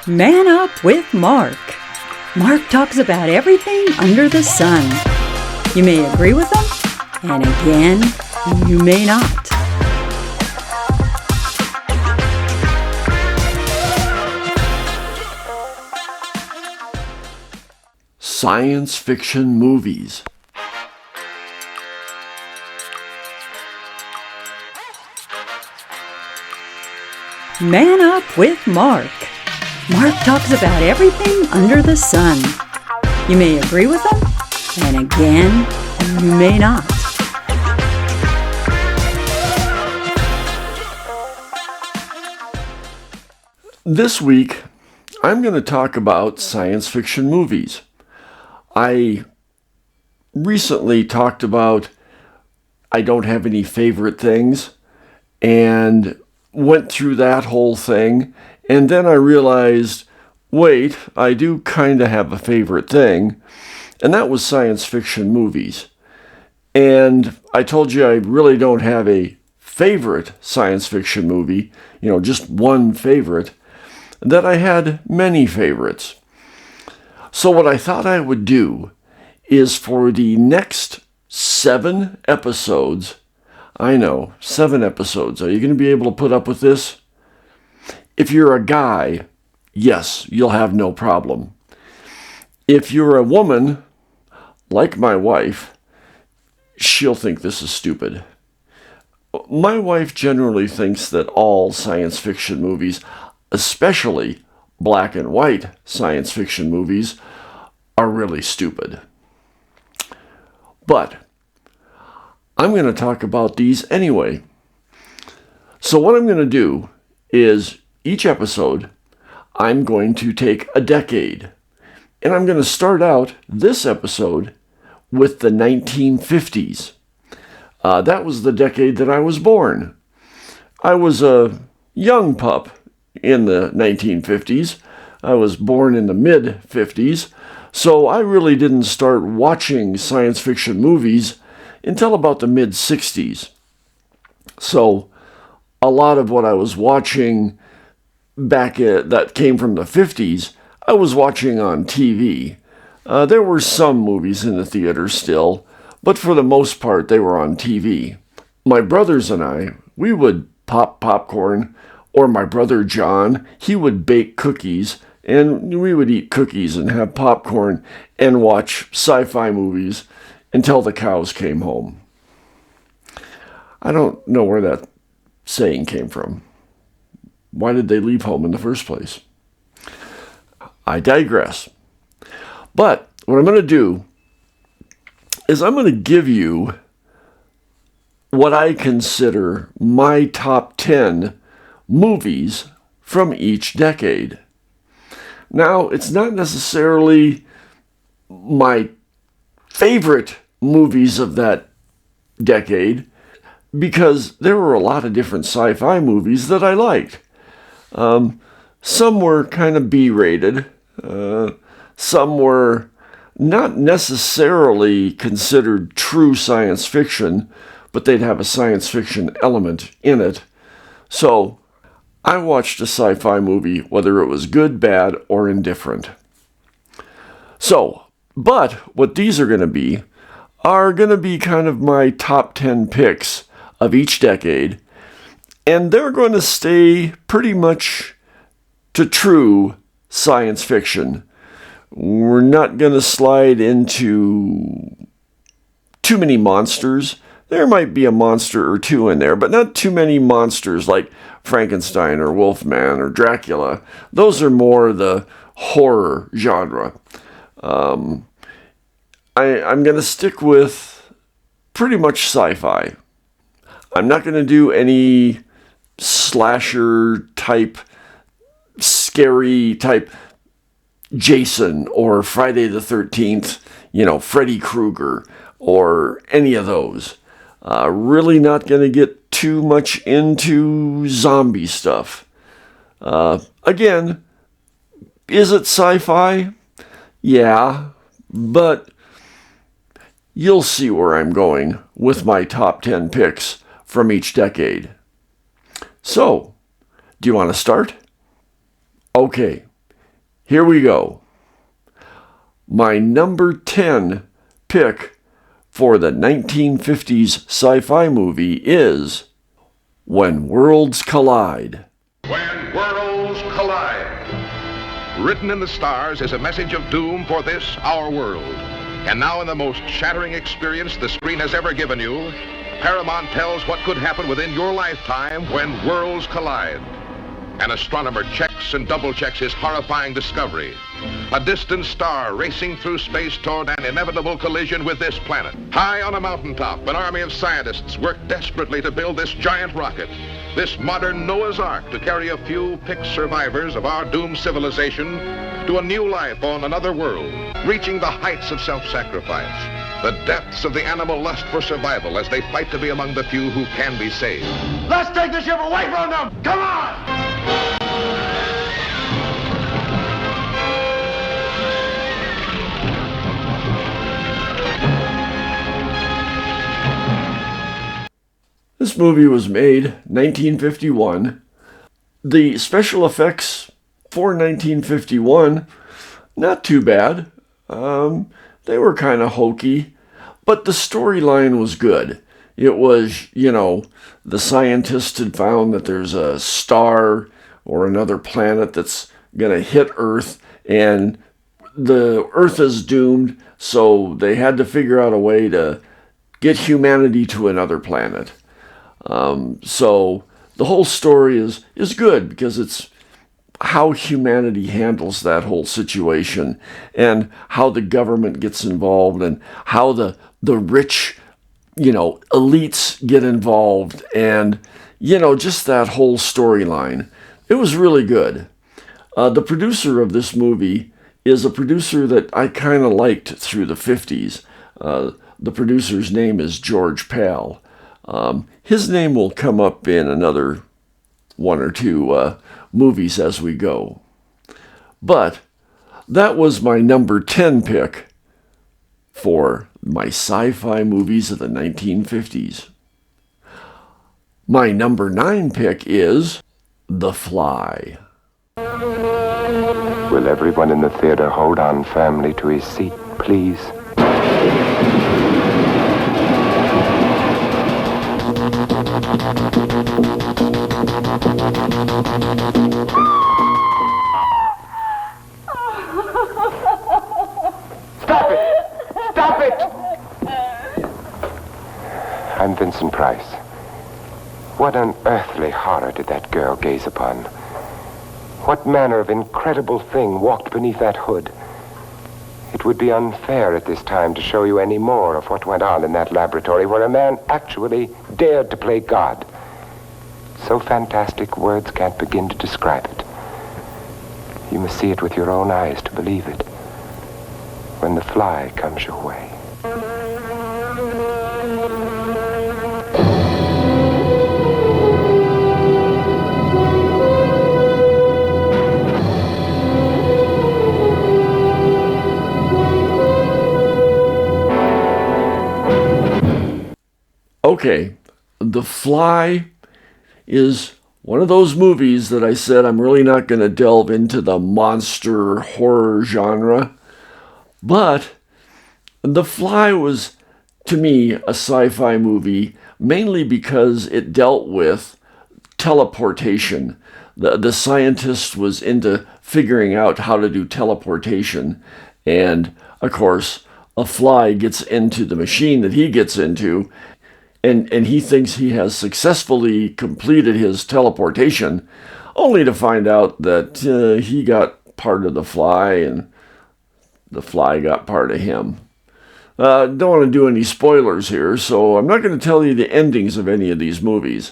Man Up with Mark. Mark talks about everything under the sun. You may agree with him, and again, you may not. Science fiction movies. Man Up with Mark. Mark talks about everything under the sun. You may agree with him, and again, you may not. This week, I'm going to talk about science fiction movies. I recently talked about I don't have any favorite things and went through that whole thing, and then I realized, wait, I do kind of have a favorite thing, and that was science fiction movies. And I told you I really don't have a favorite science fiction movie, just one favorite, that I had many favorites. So what I thought I would do is for the next 7 episodes, I know, 7 episodes. Are you going to be able to put up with this? If you're a guy, yes, you'll have no problem. If you're a woman, like my wife, she'll think this is stupid. My wife generally thinks that all science fiction movies, especially black and white science fiction movies, are really stupid. But I'm going to talk about these anyway. So what I'm going to do is each episode, I'm going to take a decade. And I'm going to start out this episode with the 1950s. That was the decade that I was born. I was a young pup in the 1950s. I was born in the mid-50s. So I really didn't start watching science fiction movies until about the mid-60s. So a lot of what I was watching that came from the 50s, I was watching on TV. There were some movies in the theater still, but for the most part they were on TV. My brothers and I, we would pop popcorn, or my brother John, he would bake cookies, and we would eat cookies and have popcorn and watch sci-fi movies until the cows came home. I don't know where that saying came from. Why did they leave home in the first place? I digress. But what I'm going to do is I'm going to give you what I consider my top 10 movies from each decade. Now, it's not necessarily my favorite movies of that decade, because there were a lot of different sci-fi movies that I liked. Some were kind of B-rated. Some were not necessarily considered true science fiction, but they'd have a science fiction element in it. So I watched a sci-fi movie, whether it was good, bad, or indifferent. But what these are going to be kind of my top 10 picks of each decade, and they're going to stay pretty much to true science fiction. We're not going to slide into too many monsters. There might be a monster or two in there, but not too many monsters like Frankenstein or Wolfman or Dracula. Those are more the horror genre. I'm going to stick with pretty much sci-fi. I'm not going to do any slasher type, scary type Jason or Friday the 13th, Freddy Krueger or any of those. Really not going to get too much into zombie stuff. Again, is it sci-fi? Yeah, but you'll see where I'm going with my top 10 picks from each decade. So, do you want to start? Okay, Here we go. My number 10 pick for the 1950s sci-fi movie is When Worlds Collide. When Worlds Collide. Written in the stars is a message of doom for this, our world. And now in the most shattering experience the screen has ever given you, Paramount tells what could happen within your lifetime when worlds collide. An astronomer checks and double-checks his horrifying discovery. A distant star racing through space toward an inevitable collision with this planet. High on a mountaintop, an army of scientists work desperately to build this giant rocket, this modern Noah's Ark, to carry a few picked survivors of our doomed civilization to a new life on another world, reaching the heights of self-sacrifice, the depths of the animal lust for survival as they fight to be among the few who can be saved. Let's take the ship away from them! Come on! This movie was made 1951. The special effects for 1951, not too bad. They were kind of hokey, but the storyline was good. It was, the scientists had found that there's a star or another planet that's going to hit Earth, and the Earth is doomed, so they had to figure out a way to get humanity to another planet. So the whole story is good because it's how humanity handles that whole situation and how the government gets involved and how the rich, elites get involved and, just that whole storyline. It was really good. The producer of this movie is a producer that I kind of liked through the 50s. The producer's name is George Pal. His name will come up in another one or two movies as we go. But that was my number 10 pick for my sci-fi movies of the 1950s. My number 9 pick is The Fly. Will everyone in the theater hold on firmly to his seat, please? Stop it! Stop it! I'm Vincent Price. What unearthly horror did that girl gaze upon? What manner of incredible thing walked beneath that hood? It would be unfair at this time to show you any more of what went on in that laboratory where a man actually dared to play God. So fantastic words can't begin to describe it. You must see it with your own eyes to believe it. When the fly comes your way. Okay, The Fly is one of those movies that I said I'm really not going to delve into the monster horror genre, but The Fly was, to me, a sci-fi movie mainly because it dealt with teleportation. The scientist was into figuring out how to do teleportation, and of course, a fly gets into the machine that he gets into, and he thinks he has successfully completed his teleportation, only to find out that he got part of the fly and the fly got part of him. Don't want to do any spoilers here, so I'm not going to tell you the endings of any of these movies.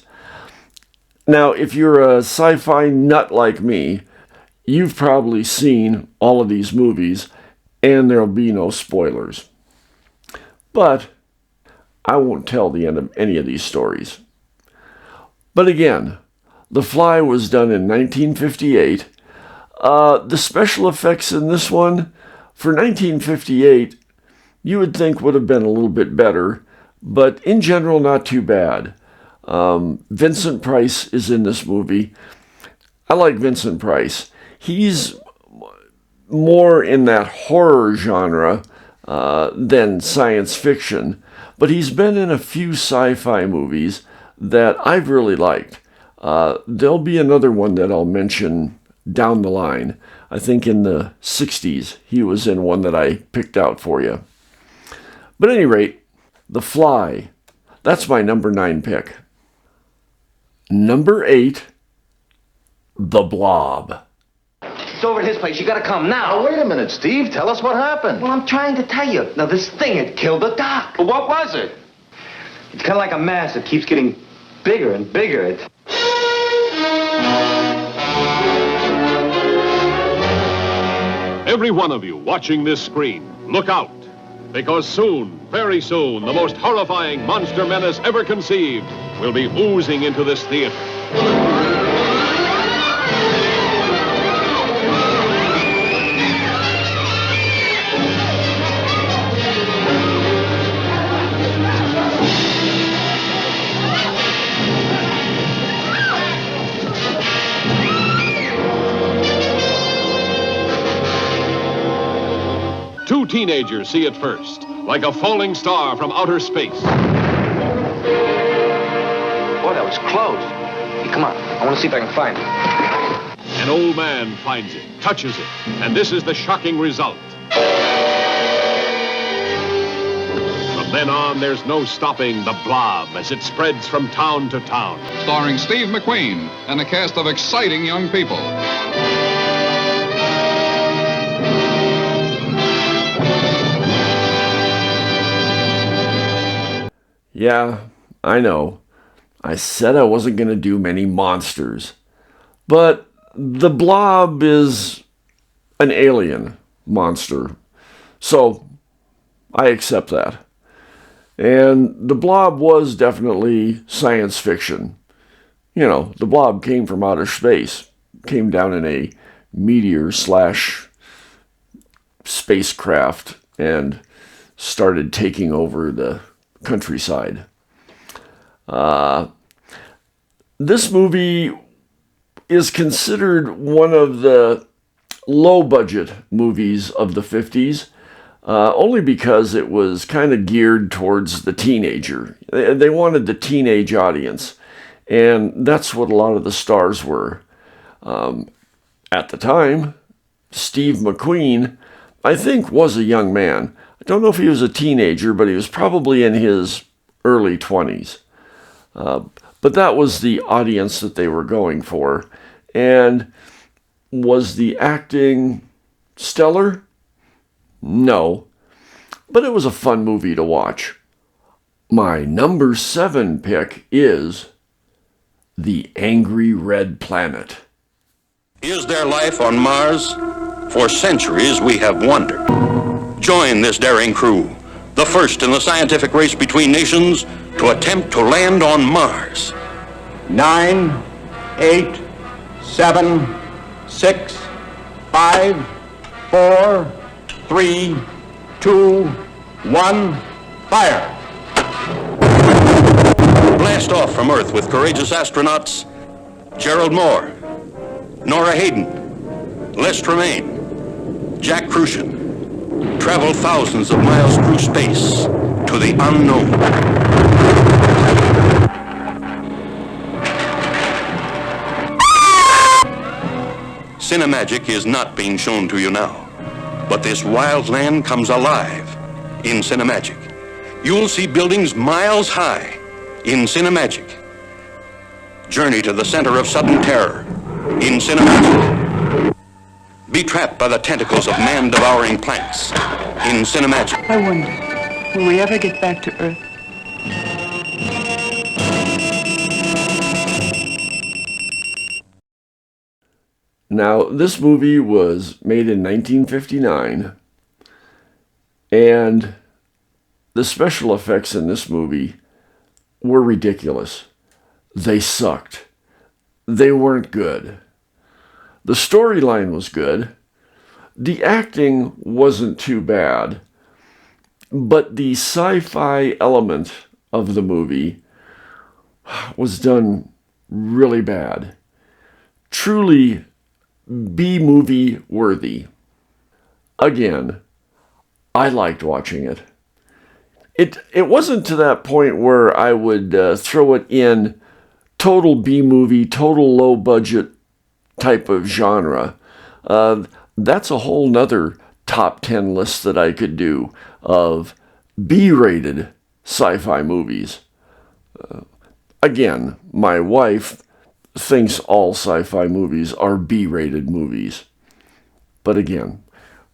Now, if you're a sci-fi nut like me, you've probably seen all of these movies, and there'll be no spoilers. But I won't tell the end of any of these stories. But again, The Fly was done in 1958. The special effects in this one, for 1958, you would think would have been a little bit better, but in general, not too bad. Vincent Price is in this movie. I like Vincent Price. He's more in that horror genre than science fiction, but he's been in a few sci-fi movies that I've really liked. There'll be another one that I'll mention down the line. I think in the 60s, he was in one that I picked out for you. But at any rate, The Fly. That's my number 9 pick. Number 8, The Blob. It's over at his place. You gotta come now. Now, wait a minute, Steve. Tell us what happened. Well, I'm trying to tell you. Now, this thing had killed the doc. But what was it? It's kind of like a mass that keeps getting bigger and bigger. Every one of you watching this screen, look out. Because soon, very soon, the most horrifying monster menace ever conceived will be oozing into this theater. 2 teenagers see it first, like a falling star from outer space. Boy, that was close. Hey, come on. I want to see if I can find it. An old man finds it, touches it, and this is the shocking result. From then on, there's no stopping the blob as it spreads from town to town. Starring Steve McQueen and a cast of exciting young people. Yeah, I know. I said I wasn't going to do many monsters. But the Blob is an alien monster. So I accept that. And the Blob was definitely science fiction. You know, the Blob came from outer space. Came down in a meteor/spacecraft and started taking over the countryside. This movie is considered one of the low-budget movies of the 50s, only because it was kind of geared towards the teenager. They wanted the teenage audience, and that's what a lot of the stars were. At the time, Steve McQueen, I think, was a young man. I don't know if he was a teenager, but he was probably in his early 20s. But that was the audience that they were going for. And was the acting stellar? No. But it was a fun movie to watch. My number 7 pick is The Angry Red Planet. Is there life on Mars? For centuries we have wondered. Join this daring crew, the first in the scientific race between nations to attempt to land on Mars. 9, 8, 7, 6, 5, 4, 3, 2, 1, fire! Blast off from Earth with courageous astronauts Gerald Moore, Nora Hayden, Les Tremaine, Jack Kruschen. Travel thousands of miles through space to the unknown. Cinemagic is not being shown to you now, but this wild land comes alive in Cinemagic. You'll see buildings miles high in Cinemagic. Journey to the center of sudden terror in Cinemagic. Be trapped by the tentacles of man-devouring plants in Cinemagic. I wonder, will we ever get back to Earth? Now, this movie was made in 1959, and the special effects in this movie were ridiculous. They sucked. They weren't good. The storyline was good. The acting wasn't too bad. But the sci-fi element of the movie was done really bad. Truly B-movie worthy. again, I liked watching it. It wasn't to that point where I would throw it in total B-movie, total low-budget type of genre. That's a whole nother top 10 list that I could do of B-rated sci-fi movies. Again, my wife thinks all sci-fi movies are B-rated movies. But again,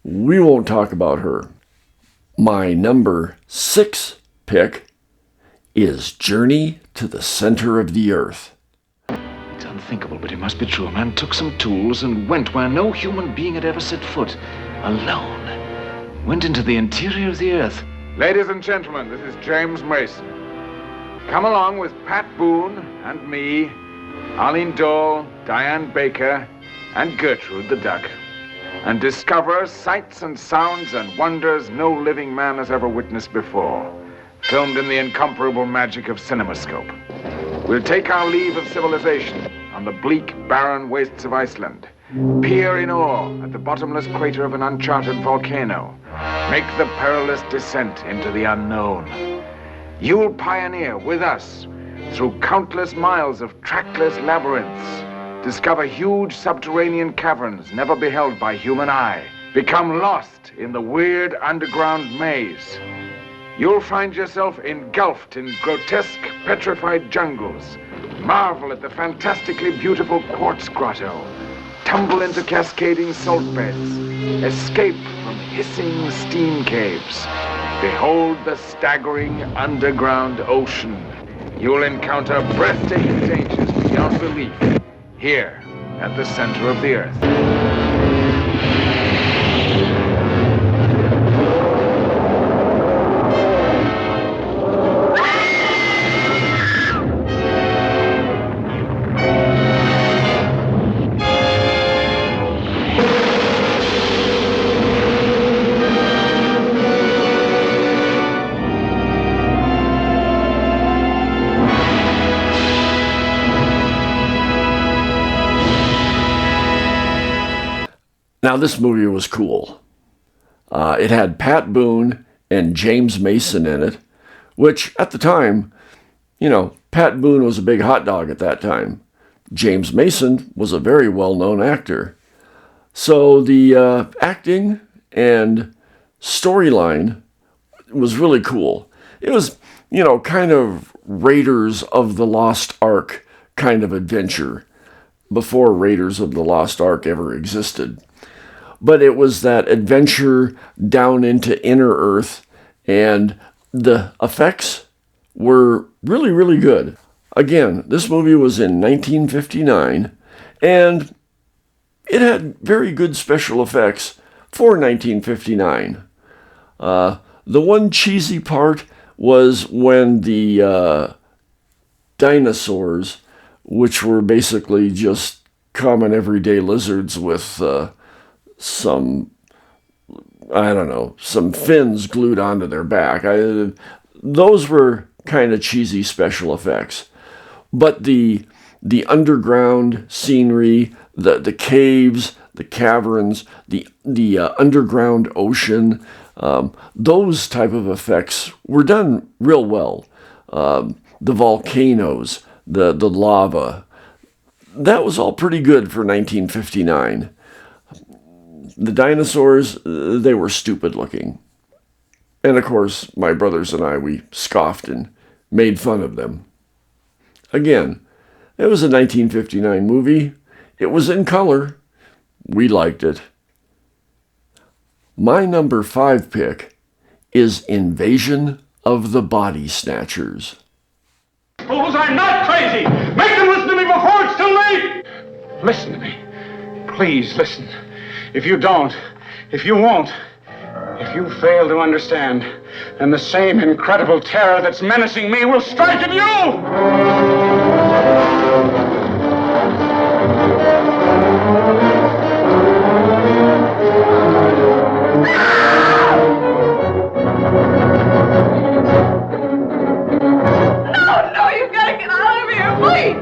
we won't talk about her. My number 6 pick is Journey to the Center of the Earth. It's unthinkable, but it must be true. A man took some tools and went where no human being had ever set foot. Alone. Went into the interior of the Earth. Ladies and gentlemen, this is James Mason. Come along with Pat Boone and me, Arlene Dahl, Diane Baker, and Gertrude the Duck, and discover sights and sounds and wonders no living man has ever witnessed before, filmed in the incomparable magic of CinemaScope. We'll take our leave of civilization on the bleak, barren wastes of Iceland, peer in awe at the bottomless crater of an uncharted volcano, make the perilous descent into the unknown. You'll pioneer with us through countless miles of trackless labyrinths, discover huge subterranean caverns never beheld by human eye, become lost in the weird underground maze. You'll find yourself engulfed in grotesque, petrified jungles, marvel at the fantastically beautiful quartz grotto, tumble into cascading salt beds, escape from hissing steam caves, behold the staggering underground ocean. You'll encounter breathtaking dangers beyond belief, here at the center of the Earth. Now, this movie was cool. It had Pat Boone and James Mason in it, which at the time, Pat Boone was a big hot dog at that time. James Mason was a very well-known actor. So the acting and storyline was really cool. It was, kind of Raiders of the Lost Ark kind of adventure before Raiders of the Lost Ark ever existed. But it was that adventure down into inner Earth, and the effects were really, really good. Again, this movie was in 1959, and it had very good special effects for 1959. The one cheesy part was when the dinosaurs, which were basically just common everyday lizards with some fins glued onto their back. Those were kind of cheesy special effects. But the underground scenery, the caves, the caverns, the underground ocean, those type of effects were done real well. The volcanoes, the lava, that was all pretty good for 1959. The dinosaurs, they were stupid looking. And of course, my brothers and I, we scoffed and made fun of them. Again, it was a 1959 movie. It was in color. We liked it. My number 5 pick is Invasion of the Body Snatchers. Fools, I'm not crazy! Make them listen to me before it's too late! Listen to me. Please listen. If you don't, if you won't, if you fail to understand, then the same incredible terror that's menacing me will strike at you! No, you've got to get out of here, please!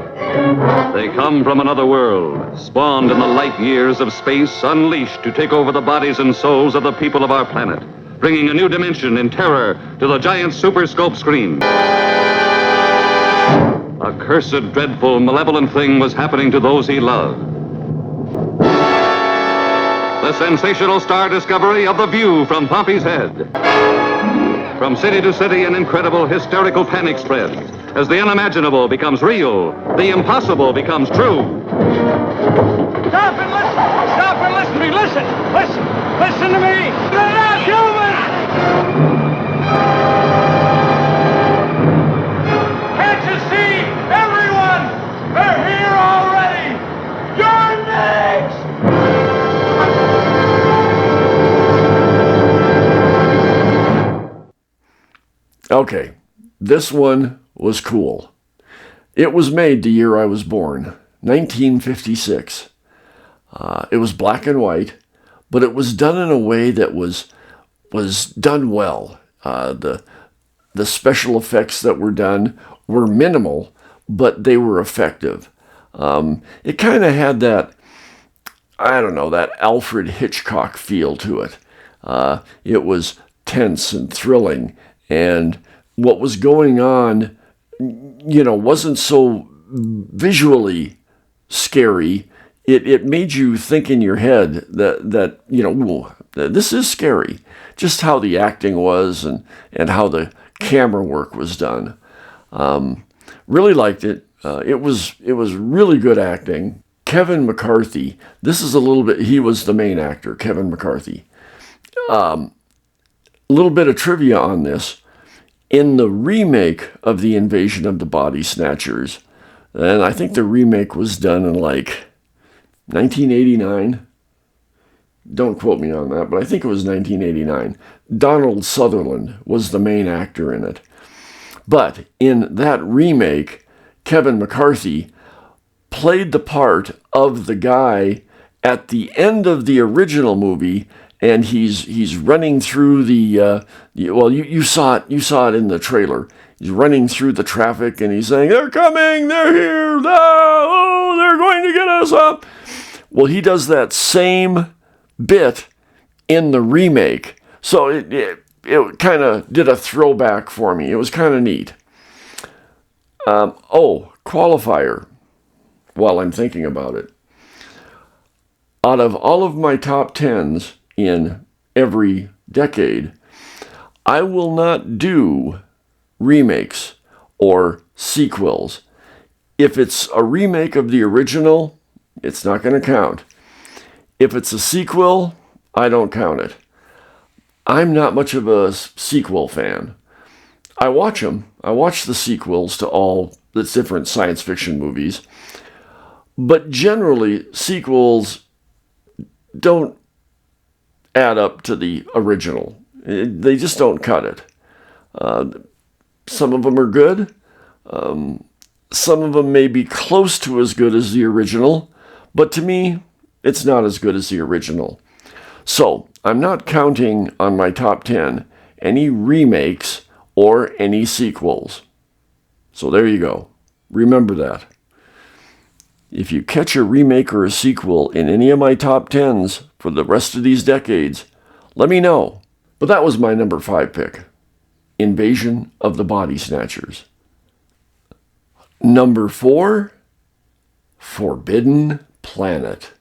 They come from another world, spawned in the light years of space, unleashed to take over the bodies and souls of the people of our planet, bringing a new dimension in terror to the giant super scope screen. A cursed, dreadful, malevolent thing was happening to those he loved. The sensational star discovery of The View from Pompey's Head. From city to city, an incredible hysterical panic spreads. As the unimaginable becomes real, the impossible becomes true. Stop and listen! Stop and listen to me! Listen! Listen! Listen to me! They're not human! Can't you see? Everyone! They're here already! You're next! Okay, this one was cool. It was made the year I was born, 1956. It was black and white, but it was done in a way that was done well. The special effects that were done were minimal, but they were effective. It kind of had that, I don't know, that Alfred Hitchcock feel to it. It was tense and thrilling, and what was going on, wasn't so visually scary. It made you think in your head that ooh, this is scary. Just how the acting was and how the camera work was done. Really liked it. It was really good acting. Kevin McCarthy. This is a little bit. He was the main actor, Kevin McCarthy. A little bit of trivia on this. In the remake of The Invasion of the Body Snatchers, and I think the remake was done in like 1989. Don't quote me on that, but I think it was 1989. Donald Sutherland was the main actor in it. But in that remake, Kevin McCarthy played the part of the guy at the end of the original movie, and he's running through the you saw it in the trailer. He's running through the traffic and he's saying, "They're coming, they're here, oh, they're going to get us up." Well, he does that same bit in the remake, so it kind of did a throwback for me. It was kind of neat. Qualifier. While I'm thinking about it, out of all of my top 10s in every decade, I will not do remakes or sequels. If it's a remake of the original, it's not going to count. If it's a sequel, I don't count it. I'm not much of a sequel fan. I watch them. I watch the sequels to all the different science fiction movies. But generally, sequels don't add up to the original. They just don't cut it. Some of them are good. Some of them may be close to as good as the original, but to me, it's not as good as the original. So, I'm not counting on my top 10 any remakes or any sequels. So there you go. Remember that. If you catch a remake or a sequel in any of my top 10s for the rest of these decades, let me know. But that was my number 5 pick, Invasion of the Body Snatchers. Number 4, Forbidden Planet.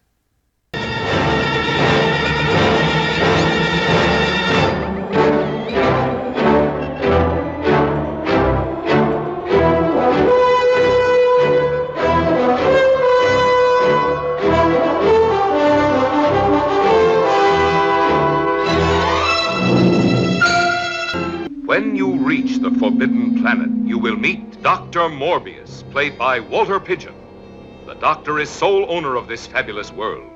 When you reach the Forbidden Planet, you will meet Dr. Morbius, played by Walter Pidgeon. The doctor is sole owner of this fabulous world.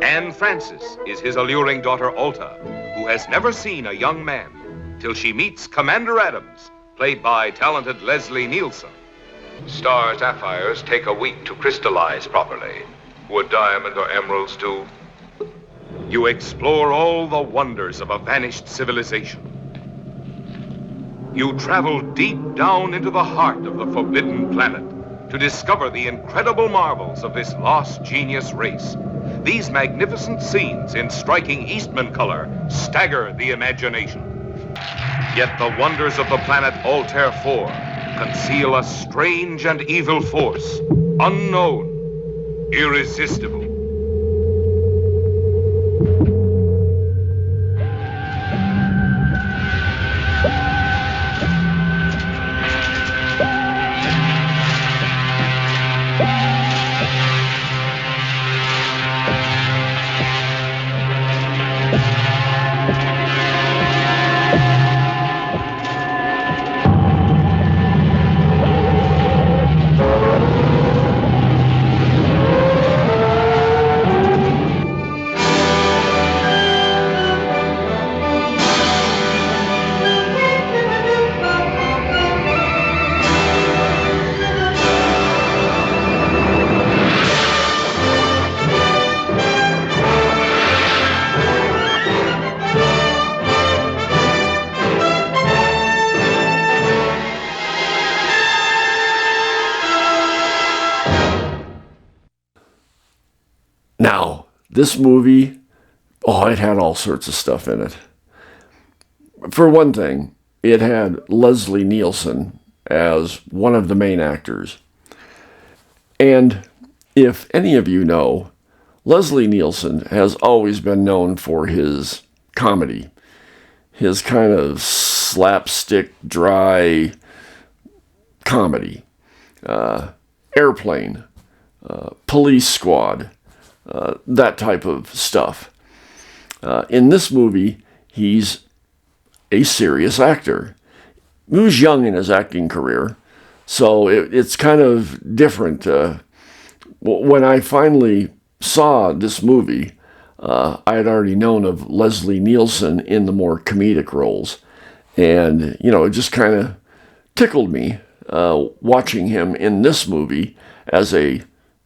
Anne Francis is his alluring daughter, Alta, who has never seen a young man till she meets Commander Adams, played by talented Leslie Nielsen. Star sapphires take a week to crystallize properly. Would diamond or emeralds do? You explore all the wonders of a vanished civilization. You travel deep down into the heart of the Forbidden Planet to discover the incredible marvels of this lost genius race. These magnificent scenes in striking Eastman color stagger the imagination. Yet the wonders of the planet Altair 4 conceal a strange and evil force, unknown, irresistible. Now, this movie, it had all sorts of stuff in it. For one thing, it had Leslie Nielsen as one of the main actors. And if any of you know, Leslie Nielsen has always been known for his comedy, his kind of slapstick, dry comedy. Airplane, Police Squad, that type of stuff. In this movie, he's a serious actor. He was young in his acting career, so it's kind of different. When I finally saw this movie, I had already known of Leslie Nielsen in the more comedic roles, and it just kind of tickled me watching him in this movie as a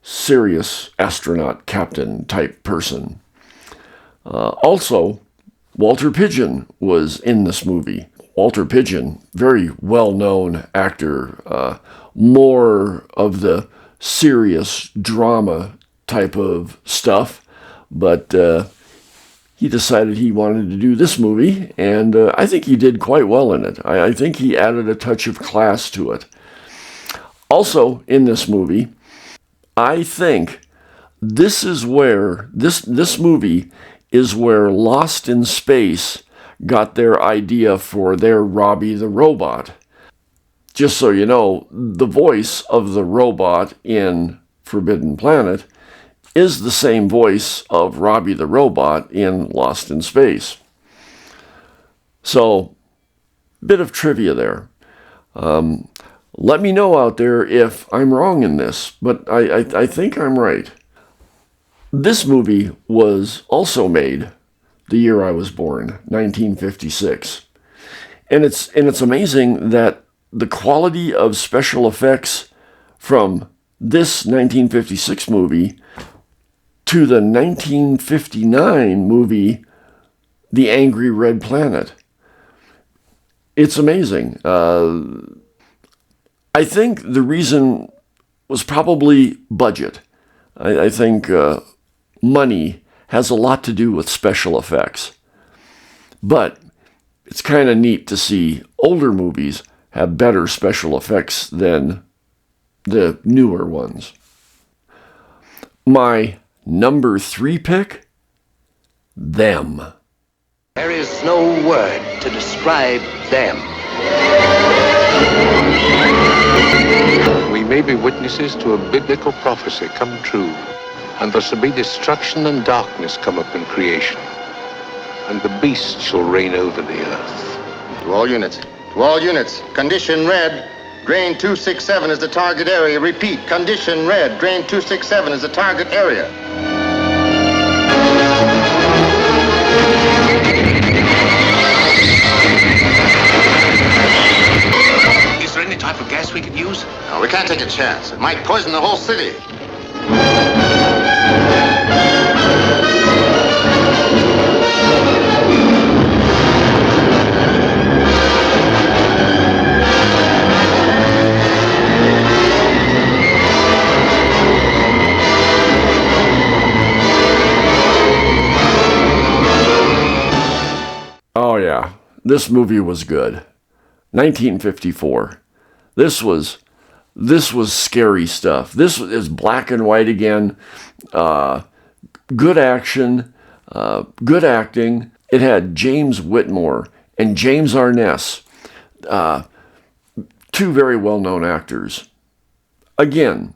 serious astronaut captain type person. Also, Walter Pidgeon was in this movie. Walter Pidgeon, very well-known actor, more of the serious drama type of stuff, but he decided he wanted to do this movie, and I think he did quite well in it. I think he added a touch of class to it. Also in this movie, I think this movie is where Lost in Space got their idea for their Robbie the Robot. Just so you know, the voice of the robot in Forbidden Planet is the same voice of Robbie the Robot in Lost in Space. So, bit of trivia there. Let me know out there if I'm wrong in this, but I think I'm right. This movie was also made the year I was born, 1956. And it's amazing that the quality of special effects from this 1956 movie to the 1959 movie, The Angry Red Planet. It's amazing. I think the reason was probably budget. I think money has a lot to do with special effects. But it's kind of neat to see older movies have better special effects than the newer ones. My number 3 pick, Them. There is no word to describe them. We may be witnesses to a biblical prophecy come true, and there shall be destruction and darkness come up in creation, and the beast shall reign over the earth. To all units, condition red, drain 267 is the target area. Repeat, condition red, drain 267 is the target area. Is there any type of gas we could use? No, we can't take a chance. It might poison the whole city. this movie was good. 1954. This was scary stuff. This is black and white again. Good action, good acting. It had James Whitmore and James Arness, two very well-known actors. Again,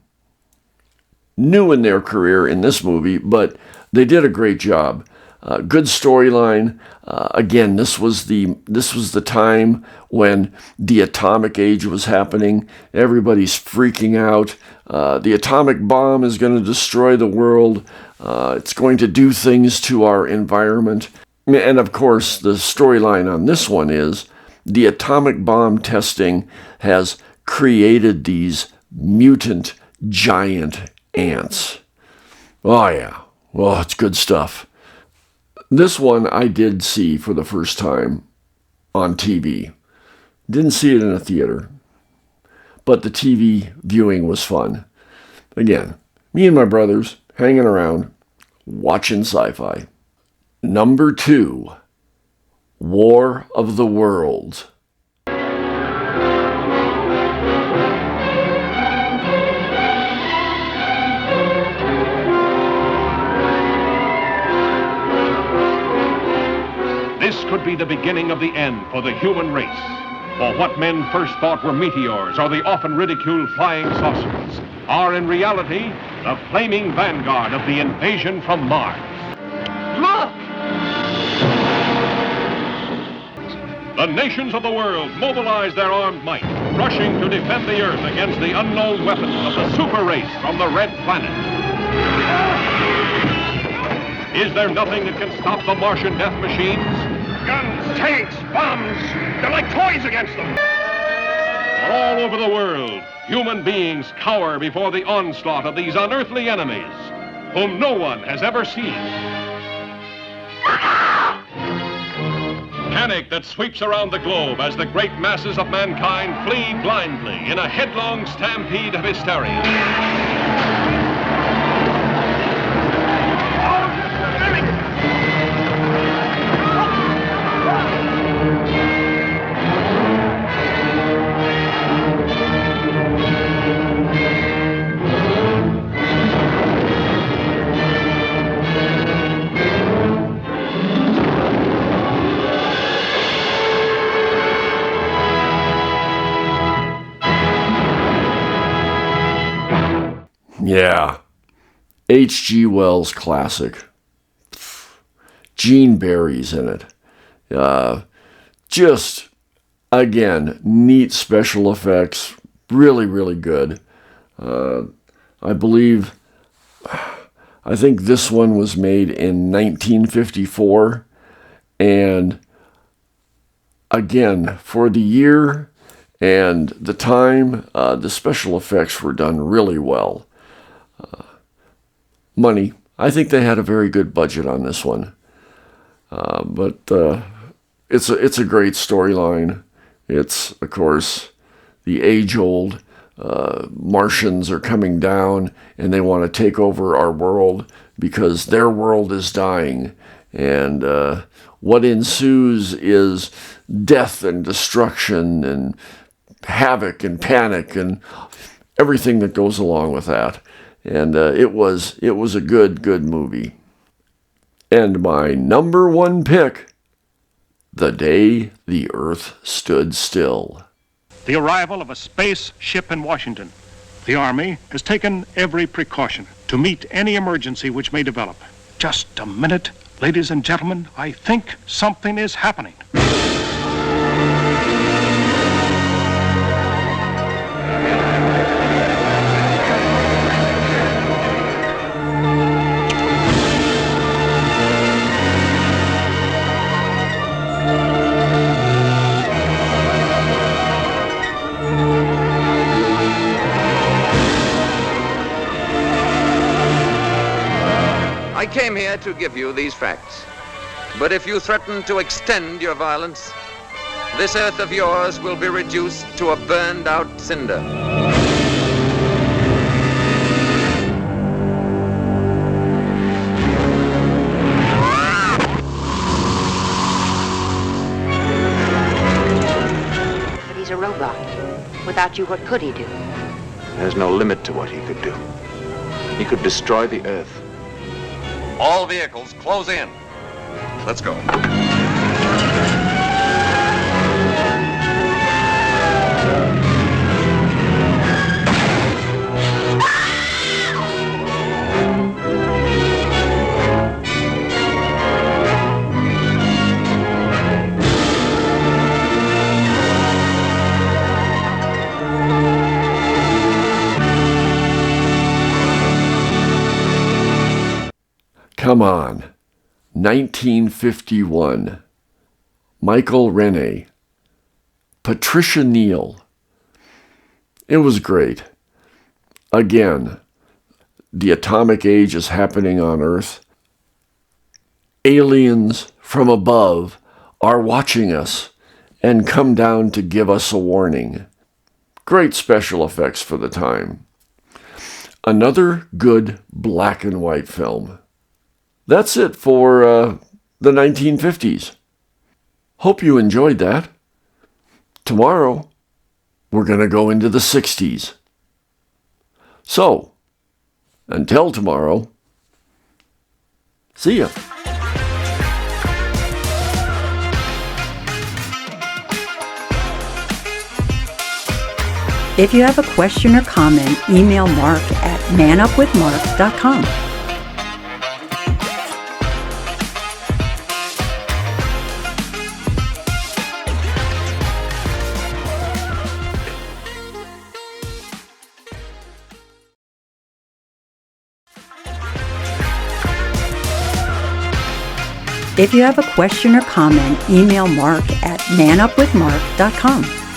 new in their career in this movie, but they did a great job. Good storyline. Again, this was the time when the atomic age was happening. Everybody's freaking out. The atomic bomb is going to destroy the world. It's going to do things to our environment. And of course, the storyline on this one is the atomic bomb testing has created these mutant giant ants. Oh yeah. Well, it's good stuff. This one I did see for the first time on TV. Didn't see it in a theater, but the TV viewing was fun. Again, me and my brothers hanging around, watching Sci-Fi. Number 2, War of the Worlds. This could be the beginning of the end for the human race. For what men first thought were meteors or the often ridiculed flying saucers are in reality the flaming vanguard of the invasion from Mars. Look! The nations of the world mobilize their armed might, rushing to defend the Earth against the unknown weapons of the super race from the Red Planet. Is there nothing that can stop the Martian death machines? Guns, tanks, bombs, they're like toys against them. All over the world, human beings cower before the onslaught of these unearthly enemies, whom no one has ever seen. Panic that sweeps around the globe as the great masses of mankind flee blindly in a headlong stampede of hysteria. Yeah. H.G. Wells classic. Gene Barry's in it. Just, again, neat special effects. Really, really good. I think this one was made in 1954. And again, for the year and the time, the special effects were done really well. Money. I think they had a very good budget on this one. But it's a great storyline. It's, of course, the age-old Martians are coming down and they want to take over our world because their world is dying. And what ensues is death and destruction and havoc and panic and everything that goes along with that. And it was a good movie. And my number 1 pick, The Day the Earth Stood Still. The arrival of a space ship in Washington. The Army has taken every precaution to meet any emergency which may develop. Just a minute, ladies and gentlemen, I think something is happening. I came here to give you these facts. But if you threaten to extend your violence, this earth of yours will be reduced to a burned-out cinder. without you, what could he do? There's no limit to what he could do. He could destroy the Earth. All vehicles, close in. Let's go. Come on. 1951. Michael Rennie. Patricia Neal. It was great. Again, the atomic age is happening on Earth. Aliens from above are watching us and come down to give us a warning. Great special effects for the time. Another good black and white film. That's it for the 1950s. Hope you enjoyed that. Tomorrow, we're going to go into the 60s. So, until tomorrow, see ya. If you have a question or comment, email Mark at manupwithmark.com. If you have a question or comment, email Mark at manupwithmark.com.